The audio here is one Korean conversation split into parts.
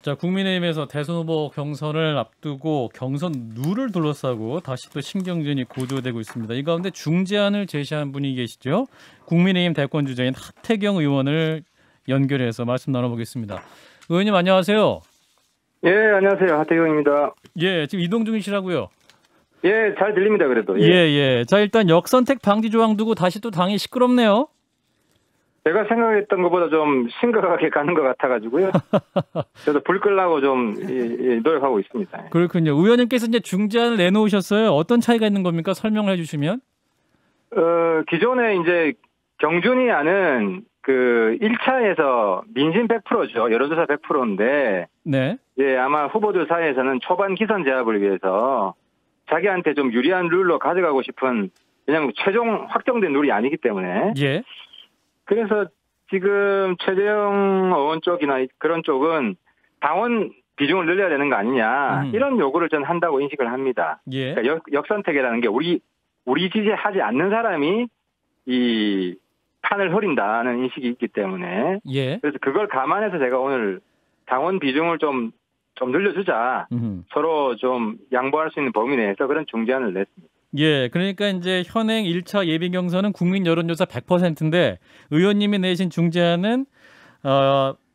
자, 국민의힘에서 대선 후보 경선을 앞두고 경선 룰을 둘러싸고 다시 또 신경전이 고조되고 있습니다. 이 가운데 중재안을 제시한 분이 계시죠. 국민의힘 대권 주자인 하태경 의원을 연결해서 말씀 나눠보겠습니다. 의원님 안녕하세요. 예, 안녕하세요. 하태경입니다. 예, 지금 이동 중이시라고요. 예, 잘 들립니다. 그래도. 예. 자, 일단 역선택 방지 조항 두고 다시 또 당이 시끄럽네요. 제가 생각했던 것보다 좀 심각하게 가는 것 같아가지고요. 저도 불 끄려고 좀 노력하고 있습니다. 그렇군요. 의원님께서 이제 중재안을 내놓으셨어요. 어떤 차이가 있는 겁니까? 설명을 해주시면. 기존에 이제 경준이 안은 그 1차에서 민심 100%죠. 여론조사 100%인데. 네. 예, 아마 후보들 사이에서는 초반 기선 제압을 위해서 자기한테 좀 유리한 룰로 가져가고 싶은, 왜냐하면 최종 확정된 룰이 아니기 때문에. 예. 그래서 지금 최재형 의원 쪽이나 그런 쪽은 당원 비중을 늘려야 되는 거 아니냐, 이런 요구를 저는 한다고 인식을 합니다. 예. 그러니까 역선택이라는 게 우리 지지하지 않는 사람이 이 판을 흐린다는 인식이 있기 때문에. 예. 그래서 그걸 감안해서 제가 오늘 당원 비중을 좀 늘려주자, 서로 좀 양보할 수 있는 범위 내에서 그런 중재안을 냈습니다. 예, 그러니까 이제 현행 1차 예비 경선은 국민 여론조사 100%인데 의원님이 내신 중재안은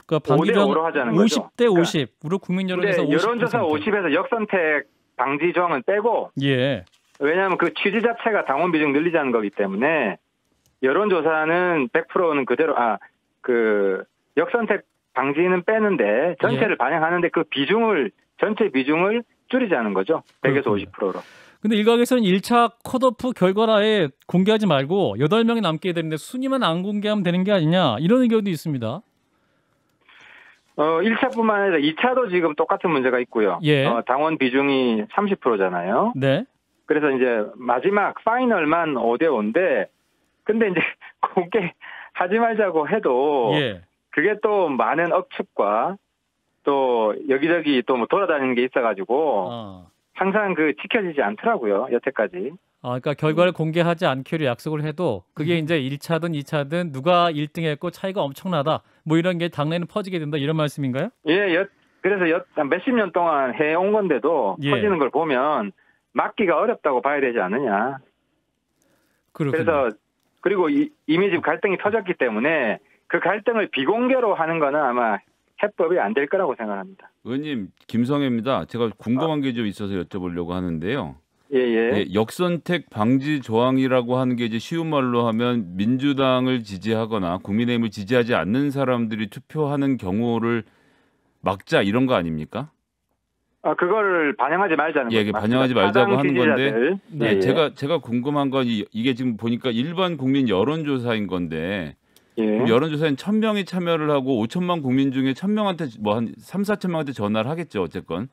그 방지정 5대5로 하자는 50대 거죠. 50으로 국민 여론조사 50%. 여론조사 50에서 역선택 방지 조항은 빼고. 예. 왜냐하면 그 취지 자체가 당원 비중 늘리자는 거기 때문에 여론조사는 100%는 그대로, 그 역선택 방지는 빼는데 전체를 반영하는데 그 전체 비중을 줄이자는 거죠. 100에서 50%로. 근데 일각에서는 1차 컷오프 결과를 아예 공개하지 말고 8명이 남게 되는데 순위만 안 공개하면 되는 게 아니냐, 이런 의견도 있습니다. 1차뿐만 아니라 2차도 지금 똑같은 문제가 있고요. 예. 당원 비중이 30%잖아요. 네. 그래서 이제 마지막 파이널만 5대5인데, 근데 이제 공개하지 말자고 해도 예. 그게 또 많은 억측과 또 여기저기 또 뭐 돌아다니는 게 있어가지고 항상 그 지켜지지 않더라고요, 여태까지. 그러니까 결과를 공개하지 않기로 약속을 해도 그게 이제 1차든 2차든 누가 1등했고 차이가 엄청나다, 뭐 이런 게 당내는 퍼지게 된다, 이런 말씀인가요? 예, 그래서 몇십 년 동안 해온 건데도 퍼지는 걸 보면 막기가 어렵다고 봐야 되지 않느냐. 그렇군요. 그래서 그리고 이미 지금 갈등이 터졌기 때문에 그 갈등을 비공개로 하는 거는 아마 해법이 안 될 거라고 생각합니다. 의원님, 김성애입니다. 제가 궁금한 게 좀 있어서 여쭤보려고 하는데요. 예. 역선택 방지 조항이라고 하는 게 이제 쉬운 말로 하면 민주당을 지지하거나 국민의힘을 지지하지 않는 사람들이 투표하는 경우를 막자, 이런 거 아닙니까? 그거를 반영하지 말자는 거죠. 예, 반영하지 말자고 하는 건데. 네. 제가 궁금한 건 이게 지금 보니까 일반 국민 여론조사인 건데. 예. 여론조사엔 1,000명이 참여를 하고 5천만 국민 중에 1,000명한테 뭐 한 3, 4천 명한테 전화를 하겠죠, 어쨌건.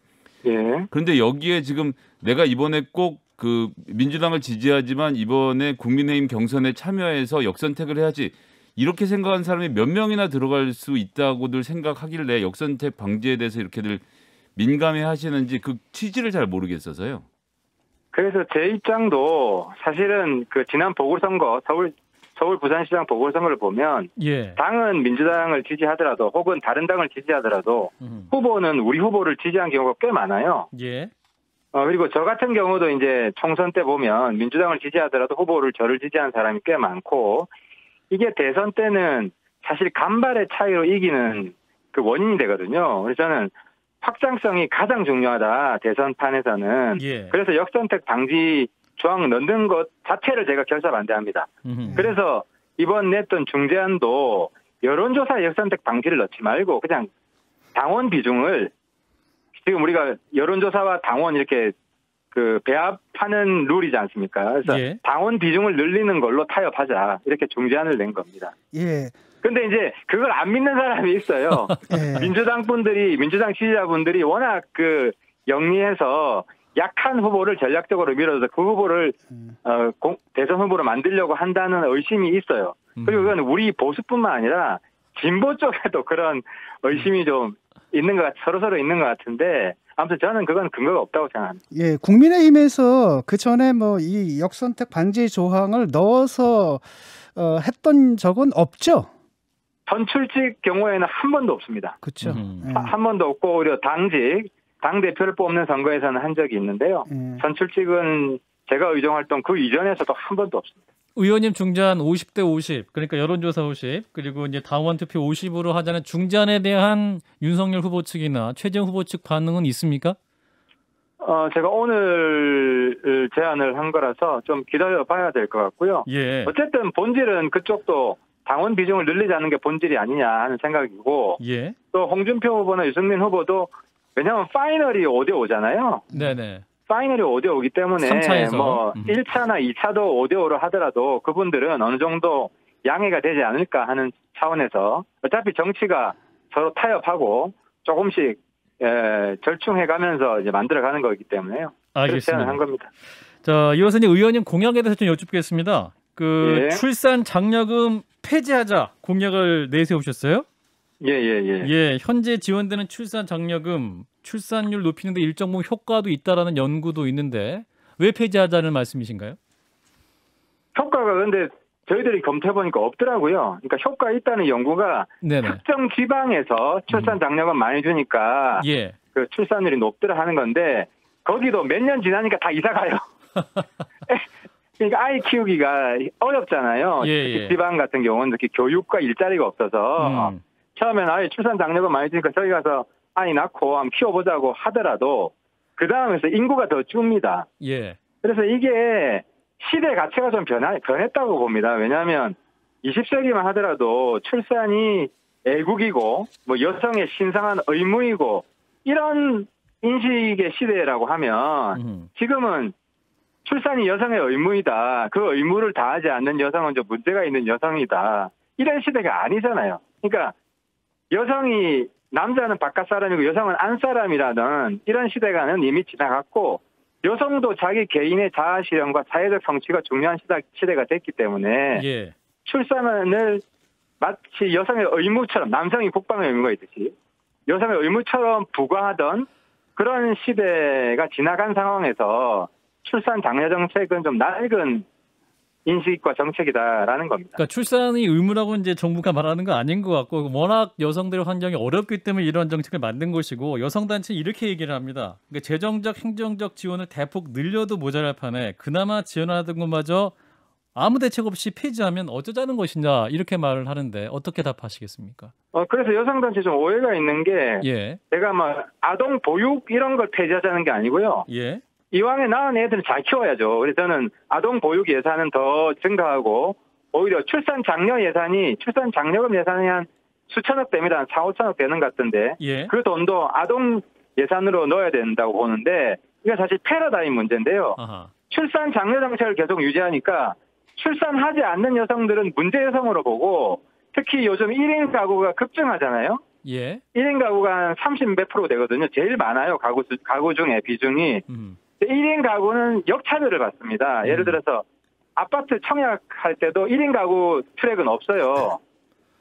예. 그런데 여기에 지금 내가 이번에 꼭 그 민주당을 지지하지만 이번에 국민의힘 경선에 참여해서 역선택을 해야지, 이렇게 생각하는 사람이 몇 명이나 들어갈 수 있다고들 생각하길래 역선택 방지에 대해서 이렇게들 민감해 하시는지 그 취지를 잘 모르겠어서요. 그래서 제 입장도 사실은 그 지난 보궐선거, 서울 부산시장 보궐선거를 보면 당은 민주당을 지지하더라도 혹은 다른 당을 지지하더라도 후보는 우리 후보를 지지한 경우가 꽤 많아요. 예. 그리고 저 같은 경우도 이제 총선 때 보면 민주당을 지지하더라도 저를 지지한 사람이 꽤 많고, 이게 대선 때는 사실 간발의 차이로 이기는 그 원인이 되거든요. 그래서 저는 확장성이 가장 중요하다, 대선판에서는. 그래서 역선택 방지 조항 넣는 것 자체를 제가 결사반대합니다. 그래서 이번 냈던 중재안도 여론조사 역선택 방지를 넣지 말고 그냥 당원 비중을, 지금 우리가 여론조사와 당원 이렇게 그 배합하는 룰이지 않습니까? 그래서 당원 비중을 늘리는 걸로 타협하자, 이렇게 중재안을 낸 겁니다. 예. 근데 이제 그걸 안 믿는 사람이 있어요. 민주당 지지자분들이 워낙 그 영리해서 약한 후보를 전략적으로 밀어서 그 후보를 대선 후보로 만들려고 한다는 의심이 있어요. 그리고 그건 우리 보수뿐만 아니라 진보 쪽에도 그런 의심이 좀 있는 것 서로 있는 것 같은데, 아무튼 저는 그건 근거가 없다고 생각합니다. 예, 국민의힘에서 그 전에 뭐 이 역선택 방지 조항을 넣어서 했던 적은 없죠? 선출직 경우에는 한 번도 없습니다. 그렇죠. 예. 한 번도 없고 오히려 당직, 당대표를 뽑는 선거에서는 한 적이 있는데요. 선출직은 제가 의정활동 그 이전에서도 한 번도 없습니다. 의원님 중재안 50대 50, 그러니까 여론조사 50, 그리고 이제 당원 투표 50으로 하자는 중재안에 대한 윤석열 후보 측이나 최재형 후보 측 반응은 있습니까? 제가 오늘 제안을 한 거라서 좀 기다려봐야 될 것 같고요. 예. 어쨌든 본질은 그쪽도 당원 비중을 늘리자는 게 본질이 아니냐 하는 생각이고 예. 또 홍준표 후보나 유승민 후보도 왜냐하면 파이널이 5대5잖아요. 네네. 파이널이 5대5기 때문에 3차에서. 뭐 1차나 2차도 5대5로 하더라도 그분들은 어느 정도 양해가 되지 않을까 하는 차원에서 어차피 정치가 서로 타협하고 조금씩 절충해가면서 이제 만들어가는 거기 때문에요. 그렇게 제안을 한 겁니다. 자, 이어서 의원님 공약에 대해서 좀 여쭙겠습니다. 예. 출산 장려금 폐지하자 공약을 내세우셨어요? 예. 현재 지원되는 출산 장려금 출산율 높이는 데 일정 부분 효과도 있다라는 연구도 있는데 왜 폐지하자는 말씀이신가요? 효과가 근데 저희들이 검토해보니까 없더라고요. 그러니까 효과 있다는 연구가 네네. 특정 지방에서 출산 장려금 많이 주니까 예. 그 출산율이 높더라 하는 건데 거기도 몇 년 지나니까 다 이사 가요. 그러니까 아이 키우기가 어렵잖아요. 예. 특히 지방 같은 경우는 특히 교육과 일자리가 없어서 처음에는 아이 출산 장려금 많이 주니까 저희 가서 아이 낳고 한번 키워보자고 하더라도 그 다음에서 인구가 더 줍니다. 예. 그래서 이게 시대 가치가 좀 변했다고 봅니다. 왜냐하면 20세기만 하더라도 출산이 애국이고 뭐 여성의 신성한 의무이고 이런 인식의 시대라고 하면 지금은 출산이 여성의 의무이다. 그 의무를 다하지 않는 여성은 좀 문제가 있는 여성이다. 이런 시대가 아니잖아요. 그러니까 여성이 남자는 바깥 사람이고 여성은 안 사람이라는 이런 시대가는 이미 지나갔고 여성도 자기 개인의 자아 실현과 사회적 성취가 중요한 시대가 됐기 때문에 예. 출산을 마치 여성의 의무처럼 남성이 국방의 의무가 있듯이 여성의 의무처럼 부과하던 그런 시대가 지나간 상황에서 출산 장려 정책은 좀 낡은 인식과 정책이다라는 겁니다. 그러니까 출산이 의무라고 이제 정부가 말하는 건 아닌 것 같고 워낙 여성들의 환경이 어렵기 때문에 이런 정책을 만든 것이고 여성단체는 이렇게 얘기를 합니다. 그러니까 재정적, 행정적 지원을 대폭 늘려도 모자랄 판에 그나마 지원하던 것마저 아무 대책 없이 폐지하면 어쩌자는 것이냐 이렇게 말을 하는데 어떻게 답하시겠습니까? 그래서 여성단체 좀 오해가 있는 게 예. 제가 막 아동 보육 이런 걸 폐지하자는 게 아니고요. 예. 이왕에 낳은 애들은 잘 키워야죠. 그래서 저는 아동 보육 예산은 더 증가하고 오히려 출산 장려 예산이 출산 장려금 예산이 한 수천억 됩니다. 한 4, 5천억 되는 것 같은데 예. 그 돈도 아동 예산으로 넣어야 된다고 보는데 이게 사실 패러다임 문제인데요. 아하. 출산 장려 정책을 계속 유지하니까 출산하지 않는 여성들은 문제 여성으로 보고 특히 요즘 1인 가구가 급증하잖아요. 예. 1인 가구가 한 30 몇 프로 되거든요. 제일 많아요. 가구 중에 비중이. 1인 가구는 역차별을 받습니다. 예를 들어서 아파트 청약할 때도 1인 가구 트랙은 없어요.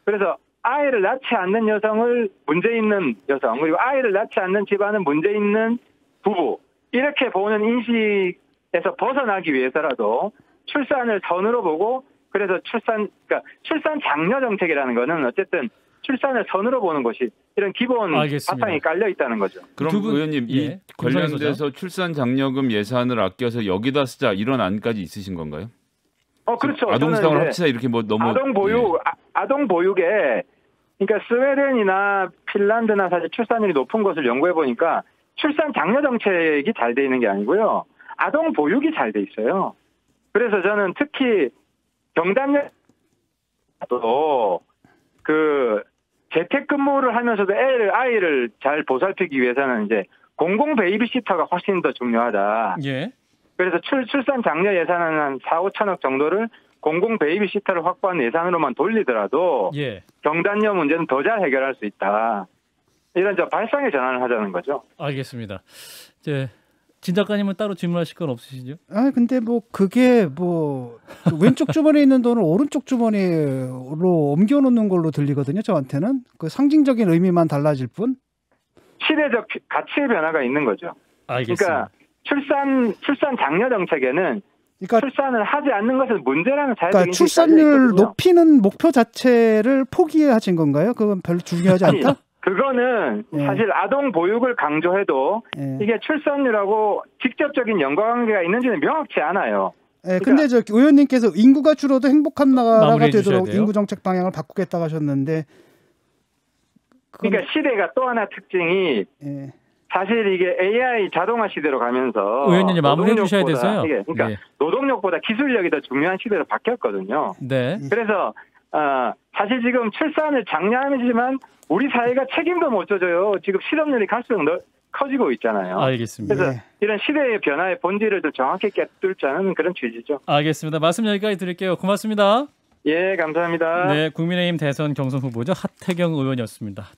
그래서 아이를 낳지 않는 여성을 문제 있는 여성 그리고 아이를 낳지 않는 집안은 문제 있는 부부 이렇게 보는 인식에서 벗어나기 위해서라도 출산을 선으로 보고 그래서 출산 장려 정책이라는 거는 어쨌든 출산을 선으로 보는 것이 이런 기본 알겠습니다. 바탕이 깔려 있다는 거죠. 그럼 의원님 이 관련돼서 출산 장려금 예산을 아껴서 여기다 쓰자 이런 안까지 있으신 건가요? 그렇죠. 아동수당을 합치자 이렇게 뭐 너무 아동 보육에 그러니까 스웨덴이나 핀란드나 사실 출산율이 높은 것을 연구해 보니까 출산 장려 정책이 잘 돼 있는 게 아니고요. 아동 보육이 잘 돼 있어요. 그래서 저는 특히 경단녀도 그 재택근무를 하면서도 아이를 잘 보살피기 위해서는 이제 공공 베이비시터가 훨씬 더 중요하다. 예. 그래서 출산 장려 예산은 한 4, 5천억 정도를 공공 베이비시터를 확보한 예산으로만 돌리더라도 예. 경단녀 문제는 더 잘 해결할 수 있다. 이런 발상의 전환을 하자는 거죠. 알겠습니다. 이제 진 작가님은 따로 질문하실 건 없으시죠? 근데 뭐 그게 뭐 왼쪽 주머니에 있는 돈을 오른쪽 주머니로 옮겨놓는 걸로 들리거든요. 저한테는 그 상징적인 의미만 달라질 뿐. 시대적 가치의 변화가 있는 거죠. 알겠습니다. 그러니까 출산 장려 정책에는 그러니까 출산을 하지 않는 것은 문제라는 자유적 그러니까 인식이 출산율 있거든요. 높이는 목표 자체를 포기하신 건가요? 그건 별로 중요하지 아니, 않다. 그거는 예. 사실 아동 보육을 강조해도 예. 이게 출산율하고 직접적인 연관관계가 있는지는 명확치 않아요. 예, 근데 저 의원님께서 인구가 줄어도 행복한 나라가 마무리해 주셔야 되도록 돼요. 인구 정책 방향을 바꾸겠다고 하셨는데, 그건, 그러니까 시대가 또 하나 특징이 예. 사실 이게 AI 자동화 시대로 가면서 의원님 마무리해 주셔야 노동력보다 돼서요. 이게 그러니까 예. 노동력보다 기술력이 더 중요한 시대로 바뀌었거든요. 네. 그래서 사실 지금 출산을 장려하지만 우리 사회가 책임도 못 져줘요. 지금 실업률이 갈수록 커지고 있잖아요. 알겠습니다. 그래서 예. 이런 시대의 변화의 본질을 좀 정확히 깨뚫자는 그런 취지죠. 알겠습니다. 말씀 여기까지 드릴게요. 고맙습니다. 예, 감사합니다. 네, 국민의힘 대선 경선 후보죠. 하태경 의원이었습니다.